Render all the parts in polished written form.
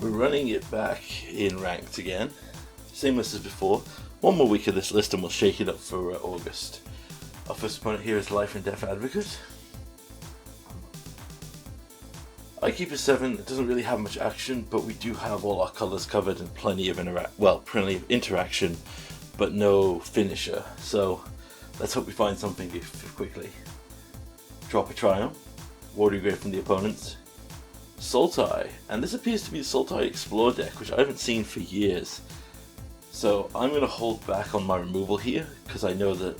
We're running it back in ranked again. Same list as before. One more week of this list and we'll shake it up for August. Our first opponent here is Life and Death Advocate. I keep a 7, it doesn't really have much action, but we do have all our colours covered and plenty of interaction, but no finisher. So let's hope we find something quickly. Drop a Triome, Watery Grave from the opponents, Sultai, and this appears to be the Sultai Explore deck, which I haven't seen for years. So I'm going to hold back on my removal here, because I know that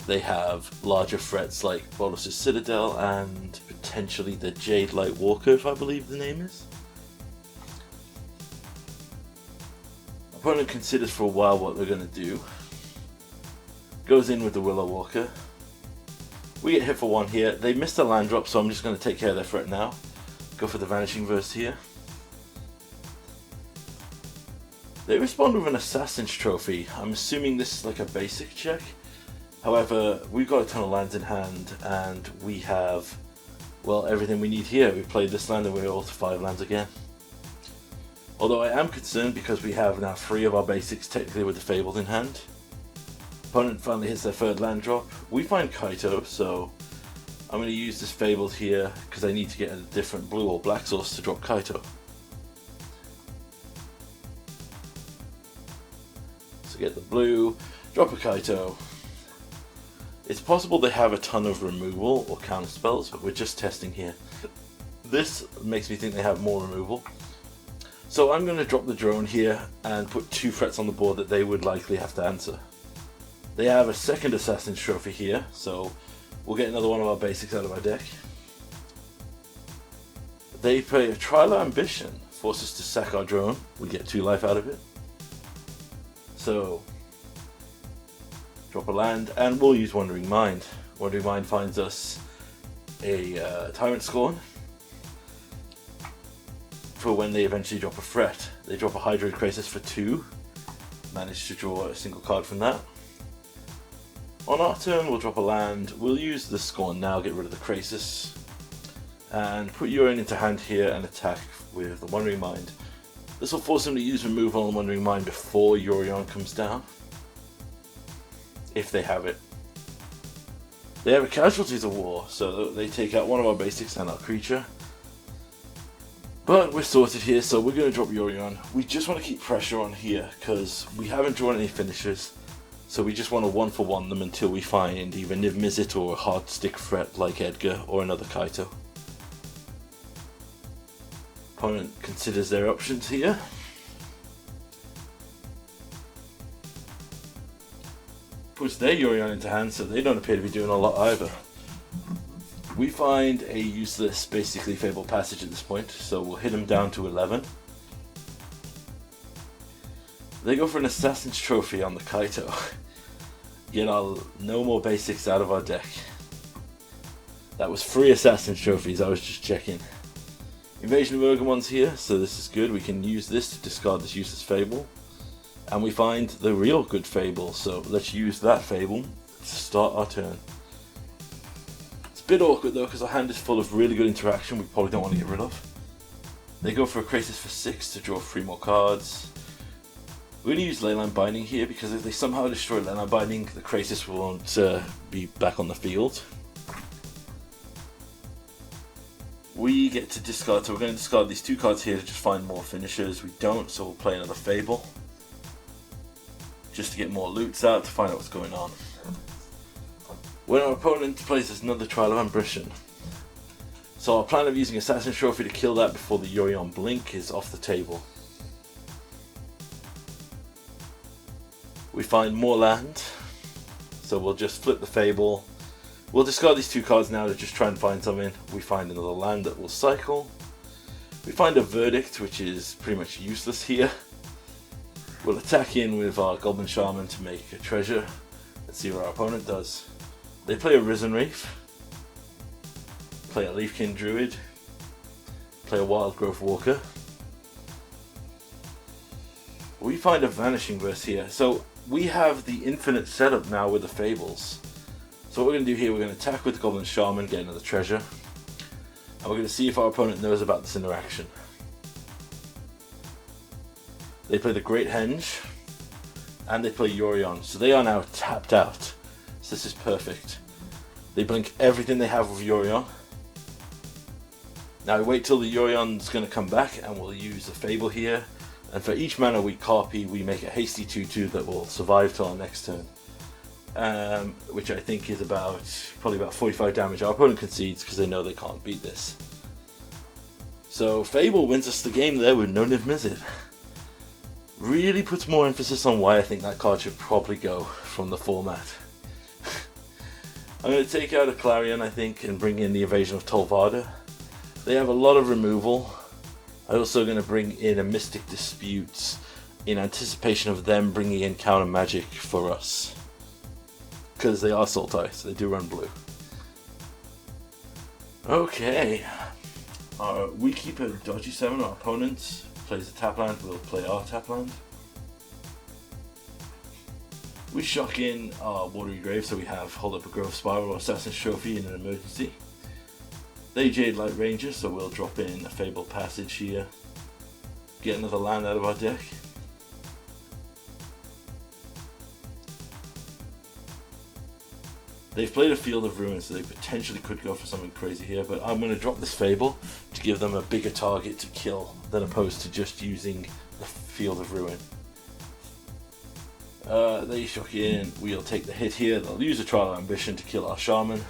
they have larger threats like Bolus's Citadel and potentially the Jade Light Walker, if I believe the name is. Opponent considers for a while what they're going to do. Goes in with the Willow Walker. We get hit for 1 here. They missed a land drop, so I'm just going to take care of their threat now. Go for the Vanishing Verse here. They respond with an Assassin's Trophy. I'm assuming this is like a basic check. However, we've got a ton of lands in hand, and we have, well, everything we need here. We played this land and we're all to 5 lands again. Although I am concerned because we have now 3 of our basics technically with the Fabled in hand. Opponent finally hits their 3rd land drop. We find Kaito, so I'm going to use this Fabled here because I need to get a different blue or black source to drop Kaito. So get the blue, drop a Kaito. It's possible they have a ton of removal or counter spells, but we're just testing here. This makes me think they have more removal. So I'm going to drop the drone here and put 2 threats on the board that they would likely have to answer. They have a 2nd Assassin's Trophy here, so we'll get another one of our basics out of our deck. They play a Trial of Ambition, force us to sack our drone. We get 2 life out of it. So drop a land, and we'll use Wandering Mind. Wandering Mind finds us a Tyrant Scorn for when they eventually drop a threat. They drop a Hydroid Crisis for 2, manage to draw a single card from that. On our turn we'll drop a land, we'll use the Scorn now, get rid of the Crisis, and put Yorion into hand here and attack with the Wandering Mind. This will force them to use removal on Wandering Mind before Yorion comes down. If they have it. They have a Casualties of War, so they take out one of our basics and our creature. But we're sorted here, so we're going to drop Yorion. We just want to keep pressure on here, because we haven't drawn any finishers. So we just want to 1-for-1 them until we find either Niv-Mizzet or a hard stick threat like Edgar or another Kaito. Opponent considers their options here. Puts their Yorion into hand, so they don't appear to be doing a lot either. We find a useless, basically Fabled Passage at this point, so we'll hit them down to 11. They go for an Assassin's Trophy on the Kaito. Get our no more basics out of our deck. That was 3 Assassin's Trophies, I was just checking. Invasion of Urgamon's here, so this is good. We can use this to discard this useless Fable. And we find the real good Fable, so let's use that Fable to start our turn. It's a bit awkward though, because our hand is full of really good interaction we probably don't want to get rid of. They go for a Crisis for 6 to draw 3 more cards. We're going to use Leyline Binding here, because if they somehow destroy Leyline Binding, the Crisis won't be back on the field. We get to discard, so we're going to discard these 2 cards here to just find more finishers. We don't, so we'll play another Fable. Just to get more loots out to find out what's going on. When our opponent plays another Trial of Ambition. So our plan of using Assassin's Trophy to kill that before the Yorion Blink is off the table. We find more land, so we'll just flip the Fable. We'll discard these 2 cards now to just try and find something. We find another land that will cycle. We find a Verdict, which is pretty much useless here. We'll attack in with our Goblin Shaman to make a treasure. Let's see what our opponent does. They play a Risen Reef, play a Leafkin Druid, play a Wild Growth Walker. We find a Vanishing Verse here. So we have the infinite setup now with the Fables. So what we're going to do here, we're going to attack with the Goblin Shaman, get another treasure. And we're going to see if our opponent knows about this interaction. They play the Great Henge, and they play Yorion, so they are now tapped out. So this is perfect. They blink everything they have with Yorion. Now we wait till the Yorion's going to come back, and we'll use the Fable here. And for each mana we copy, we make a hasty 2/2 that will survive till our next turn. Which I think is probably about 45 damage. Our opponent concedes because they know they can't beat this. So Fable wins us the game there with no Niv-Mizzet. Really puts more emphasis on why I think that card should probably go from the format. I'm going to take out a Clarion, I think, and bring in the Invasion of Tolvada. They have a lot of removal. I'm also going to bring in a Mystic Dispute in anticipation of them bringing in counter magic for us. Because they are Sultai, so they do run blue. Okay. We keep a dodgy 7. Our opponent plays a tap land, we'll play our tap land. We shock in our Watery Grave, so we have Hold Up a Grove Spiral or Assassin's Trophy in an emergency. They Jade Light Ranger, so we'll drop in a Fabled Passage here. Get another land out of our deck. They've played a Field of Ruin, so they potentially could go for something crazy here, but I'm going to drop this Fable to give them a bigger target to kill than opposed to just using the Field of Ruin. They shock in, we'll take the hit here, they'll use a Trial of Ambition to kill our Shaman.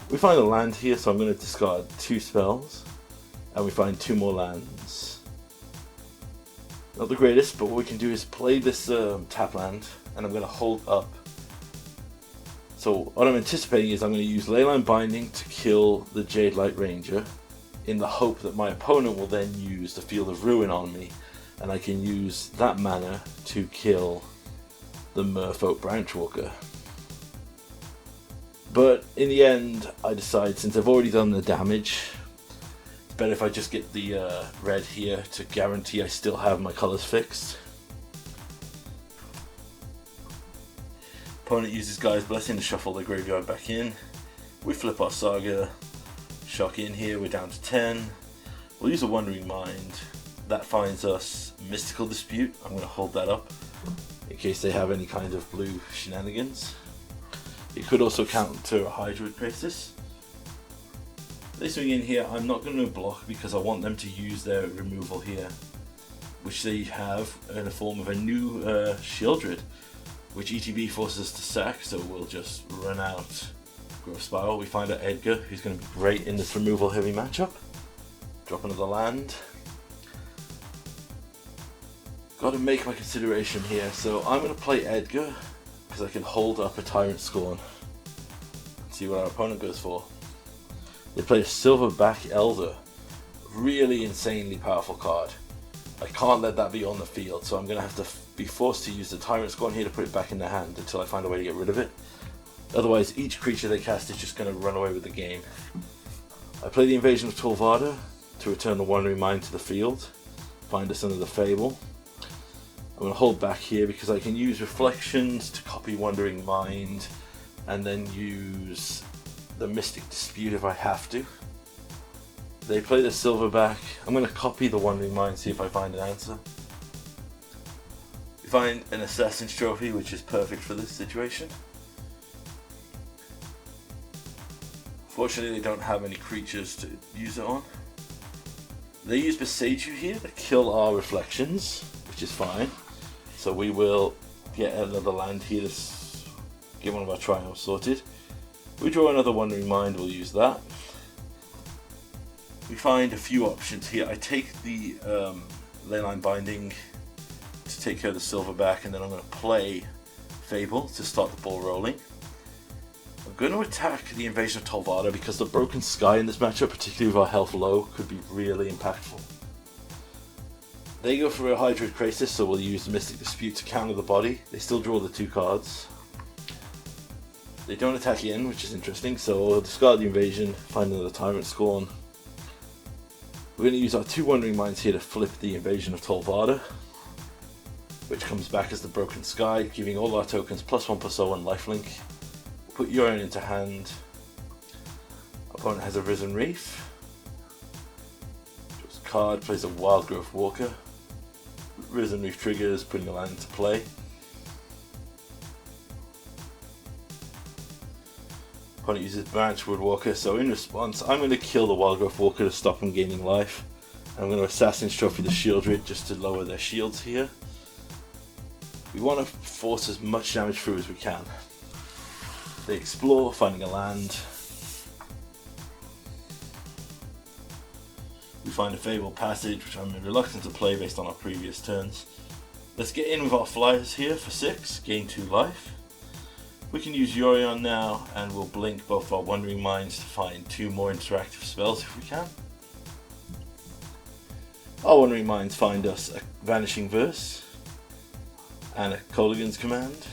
We find a land here, so I'm going to discard 2 spells, and we find 2 more lands. Not the greatest, but what we can do is play this tap land, and I'm going to hold up. So what I'm anticipating is I'm going to use Leyline Binding to kill the Jade Light Ranger, in the hope that my opponent will then use the Field of Ruin on me, and I can use that mana to kill the Merfolk Branchwalker. But in the end, I decide, since I've already done the damage, it's better if I just get the red here to guarantee I still have my colours fixed. Opponent uses Gaia's Blessing to shuffle the graveyard back in. We flip our Saga, shock in here, we're down to 10. We'll use a Wandering Mind. That finds us Mystical Dispute. I'm going to hold that up in case they have any kind of blue shenanigans. It could also counter a Hydroid Crisis. They swing in here, I'm not going to block because I want them to use their removal here, which they have in the form of a new Shieldred, which ETB forces us to sack, so we'll just run out Growth Spiral. We find out Edgar, who's going to be great in this removal heavy matchup. Drop another land. Got to make my consideration here, so I'm going to play Edgar because I can hold up a Tyrant Scorn. See what our opponent goes for. They play a Silverback Elder, really insanely powerful card. I can't let that be on the field, so I'm going to have to be forced to use the Tyrant Scorn here to put it back in their hand until I find a way to get rid of it. Otherwise, each creature they cast is just going to run away with the game. I play the Invasion of Tolvada to return the Wandering Mind to the field, find us under the Fable. I'm going to hold back here because I can use Reflections to copy Wandering Mind and then use the Mystic Dispute if I have to. They play the Silverback. I'm going to copy the Wandering Mind, see if I find an answer. We find an Assassin's Trophy, which is perfect for this situation. Fortunately, they don't have any creatures to use it on. They use Beseiju here to kill our Reflections, which is fine. So we will get another land here to get one of our Triumphs sorted. We draw another Wandering Mind, we'll use that. We find a few options here. I take the Leyline Binding to take care of the Silverback, and then I'm going to play Fable to start the ball rolling. I'm going to attack the Invasion of Tolvada because the Broken Sky in this matchup, particularly with our health low, could be really impactful. They go for a Hydroid Crisis, so we'll use the Mystic Dispute to counter the body. They still draw the 2 cards. They don't attack in, which is interesting, so we'll discard the Invasion, find another Tyrant Scorn. We're going to use our 2 Wandering Minds here to flip the Invasion of Tolvada, which comes back as the Broken Sky, giving all our tokens +1/+0 lifelink. We'll put Yorion into hand. Opponent has a Risen Reef. Draws a card, plays a Wild Growth Walker. Risen Reef triggers, putting a land into play. Opponent uses Branch Woodwalker, so in response I'm going to kill the Wildgrowth Walker to stop them gaining life. I'm going to Assassin's Trophy the Shieldred just to lower their shields here. We want to force as much damage through as we can. They explore, finding a land. We find a Fabled Passage, which I'm reluctant to play based on our previous turns. Let's get in with our flyers here for 6, gain 2 life. We can use Yorion now, and we'll blink both our Wandering Minds to find 2 more interactive spells if we can. Our Wandering Minds find us a Vanishing Verse and a Kolaghan's Command.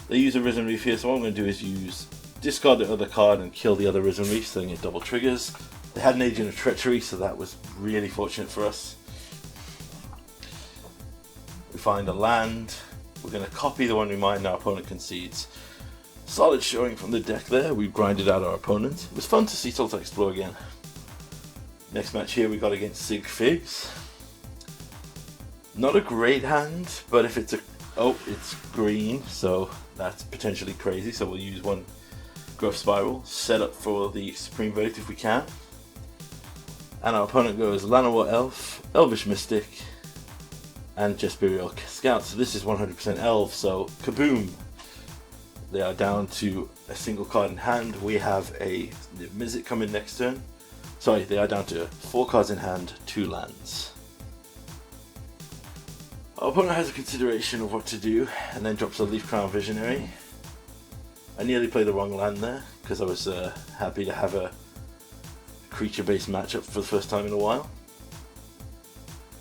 They use a Risen Reef here, so what I'm going to do is discard the other card and kill the other Risen Reef, so they get double triggers. They had an Agent of Treachery, so that was really fortunate for us. We find a land. We're going to copy the Wandering Mind, and our opponent concedes. Solid showing from the deck there. We grinded out our opponent. It was fun to see Sultai explore again. Next match here we got against Sig Figs. Not a great hand, but if it's it's green, so that's potentially crazy. So we'll use one Growth Spiral, set up for the Supreme Verdict if we can. And our opponent goes Llanowar Elf, Elvish Mystic, and Jetmir Scout. So this is 100% Elf, so kaboom! They are down to a single card in hand. We have a Niv-Mizzet come in next turn. Sorry, they are down to 4 cards in hand, 2 lands. Our opponent has a consideration of what to do, and then drops a Leafcrown Visionary. I nearly played the wrong land there, because I was happy to have a creature-based matchup for the first time in a while.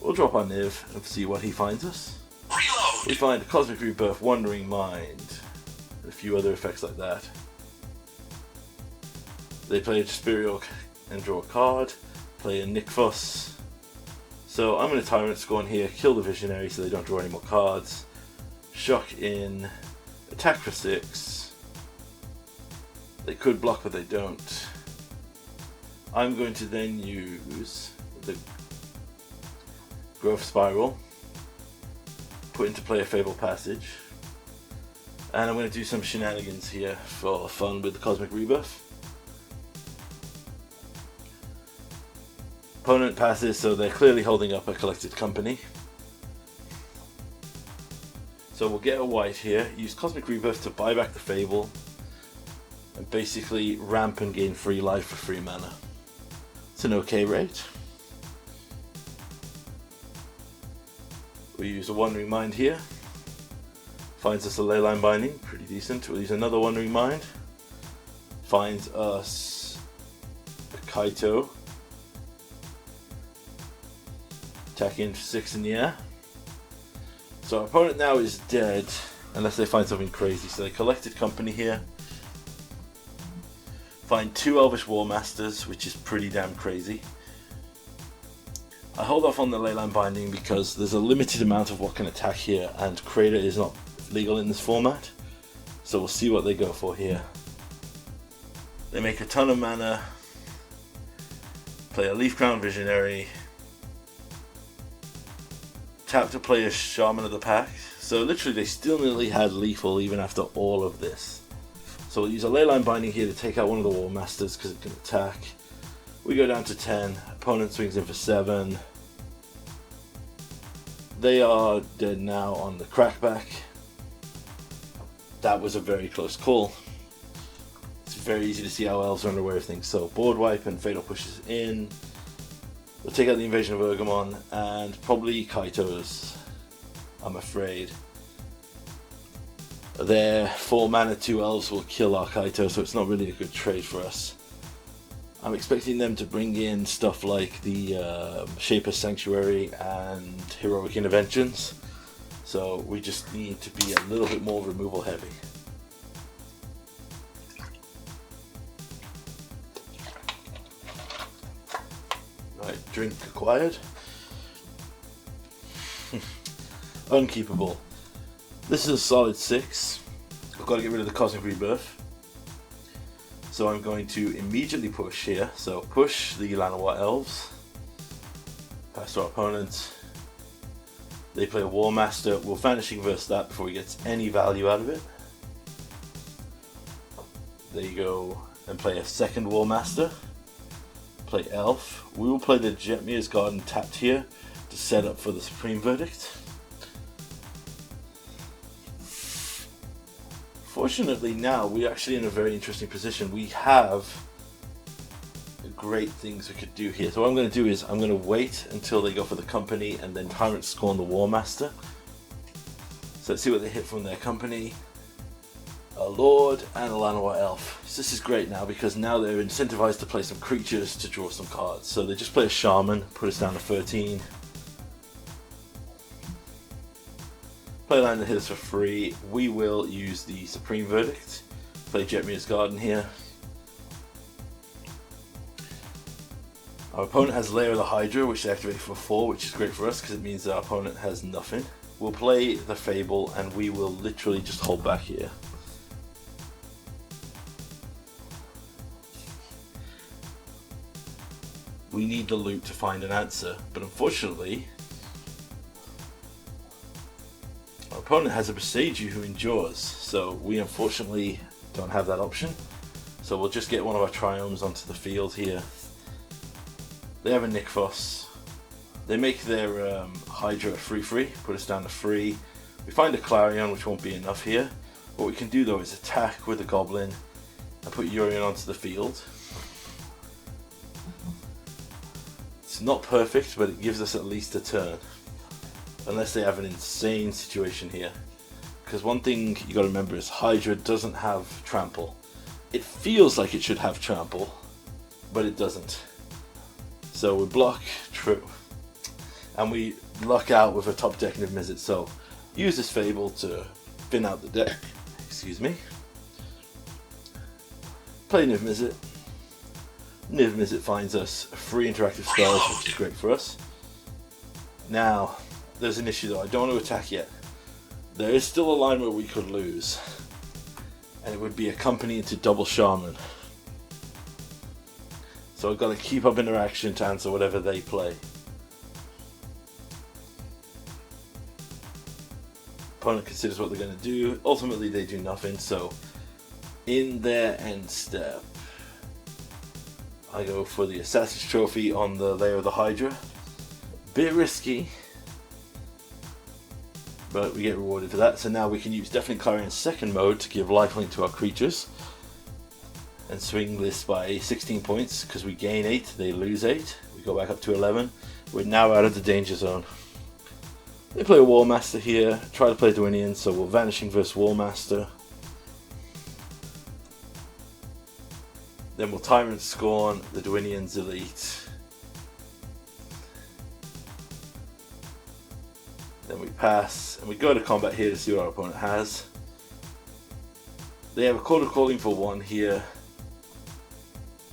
We'll drop our Niv and see what he finds us. Reload. We find a Cosmic Rebirth, Wandering Mind, and a few other effects like that. They play a Jetmir and draw a card, play a Nykthos. So I'm going to Tyrant Scorn here, kill the Visionary so they don't draw any more cards. Shock in, attack for 6. They could block but they don't. I'm going to then use the Growth Spiral, put into play a Fabled Passage, and I'm going to do some shenanigans here for fun with the Cosmic Rebirth. Opponent passes, so they're clearly holding up a Collected Company. So we'll get a white here, use Cosmic Rebirth to buy back the Fable, and basically ramp and gain free life for free mana. It's an okay rate. We use a Wandering Mind here. Finds us a Leyline Binding, pretty decent. We'll use another Wandering Mind. Finds us a Kaito. Attacking for 6 in the air. So our opponent now is dead, unless they find something crazy. So they Collected Company here. Find 2 Elvish War Masters, which is pretty damn crazy. I hold off on the Leyline Binding because there's a limited amount of what can attack here, and Creator is not legal in this format. So we'll see what they go for here. They make a ton of mana, play a Leafcrown Visionary, tap to play a Shaman of the Pack. So literally they still nearly had lethal even after all of this. So we'll use a Leyline Binding here to take out one of the War Masters because it can attack. We go down to 10, opponent swings in for 7. They are dead now on the Crackback. That was a very close call. It's very easy to see how elves are unaware of things. So board wipe and Fatal pushes in. We'll take out the Invasion of Urgamon and probably Kaitos, I'm afraid. Their 4 mana 2 elves will kill our Kaito, so it's not really a good trade for us. I'm expecting them to bring in stuff like the Shaper's Sanctuary and Heroic Interventions, so we just need to be a little bit more removal heavy. Right, drink acquired. Unkeepable. This is a solid 6. I've got to get rid of the Cosmic Rebirth. So I'm going to immediately push here. So push the Llanowar Elves. Pass to our opponent. They play a War Master. We'll Vanishing Verse that before he gets any value out of it. They go and play a second War Master. Play Elf. We will play the Jetmir's Garden tapped here to set up for the Supreme Verdict. Fortunately now we're actually in a very interesting position. We have great things we could do here. So what I'm going to do is I'm going to wait until they go for the company and then Tyrant Scorn the War Master. So let's see what they hit from their company. A Lord and a Llanowar Elf. So this is great now because now they're incentivized to play some creatures to draw some cards. So they just play a Shaman, put us down to 13. Play a land that hit us for free. We will use the Supreme Verdict. Play Jetmir's Garden here. Our opponent has Lair of the Hydra, which they activate for 4, which is great for us because it means that our opponent has nothing. We'll play the Fable and we will literally just hold back here. We need the loot to find an answer, but unfortunately, our opponent has a Boseiju who endures, so we unfortunately don't have that option. So we'll just get one of our Triomes onto the field here. They have a Nykthos. They make their Hydra free, put us down to 3. We find a Clarion, which won't be enough here. What we can do though is attack with a Goblin and put Yorion onto the field. It's not perfect, but it gives us at least a turn. Unless they have an insane situation here. Because one thing you gotta remember is Hydra doesn't have Trample. It feels like it should have Trample, but it doesn't. So we block, true, and we luck out with a top deck Niv-Mizzet. So use this Fable to thin out the deck. Excuse me. Play Niv-Mizzet. Niv-Mizzet finds us 3 interactive spells, which is great for us. Now, there's an issue though. I don't want to attack yet. There is still a line where we could lose, and it would be a company into double Shaman. So I've got to keep up interaction to answer whatever they play. Opponent considers what they're going to do. Ultimately they do nothing, so in their end step I go for the Assassin's Trophy on the Lair of the Hydra. Bit risky, but we get rewarded for that. So now we can use Deafening Clarion second mode to give lifelink to our creatures and swing this by 16 points because we gain 8, they lose 8. We go back up to 11. We're now out of the danger zone. They play a War Master here, try to play Yorion, so we'll Vanishing Verse War Master. Then we'll Tyrant Scorn the Yorian's Elite. Then we pass, and we go to combat here to see what our opponent has. They have a Call of Calling for 1 here.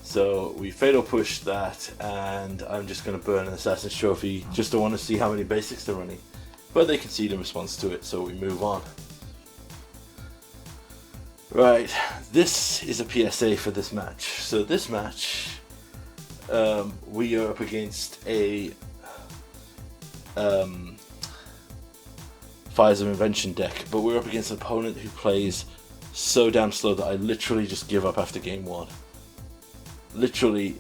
So we fatal push that, and I'm just going to burn an Assassin's Trophy just to want to see how many basics they're running. But they concede in response to it, so we move on. Right, this is a PSA for this match. So this match, we are up against a Fires of Invention deck, but we're up against an opponent who plays so damn slow that I literally just give up after game 1. Literally,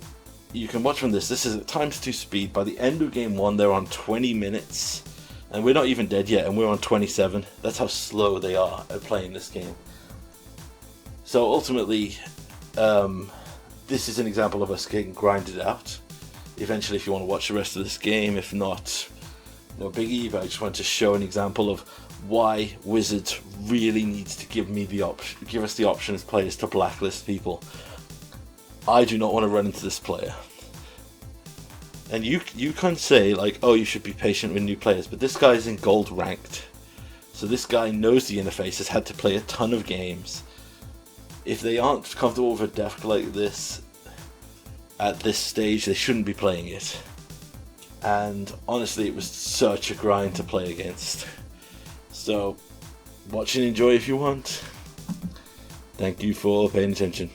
you can watch from this is at ×2 speed. By the end of game 1 they're on 20 minutes and we're not even dead yet and we're on 27. That's how slow they are at playing this game. So ultimately this is an example of us getting grinded out. Eventually if you want to watch the rest of this game, if not, no biggie, but I just want to show an example of why Wizards really needs to give us the option as players to blacklist people. I do not want to run into this player. And you can say like, oh, you should be patient with new players, but this guy's in gold ranked. So this guy knows the interface, has had to play a ton of games. If they aren't comfortable with a deck like this at this stage, they shouldn't be playing it. And honestly, it was such a grind to play against. So watch and enjoy if you want. Thank you for paying attention.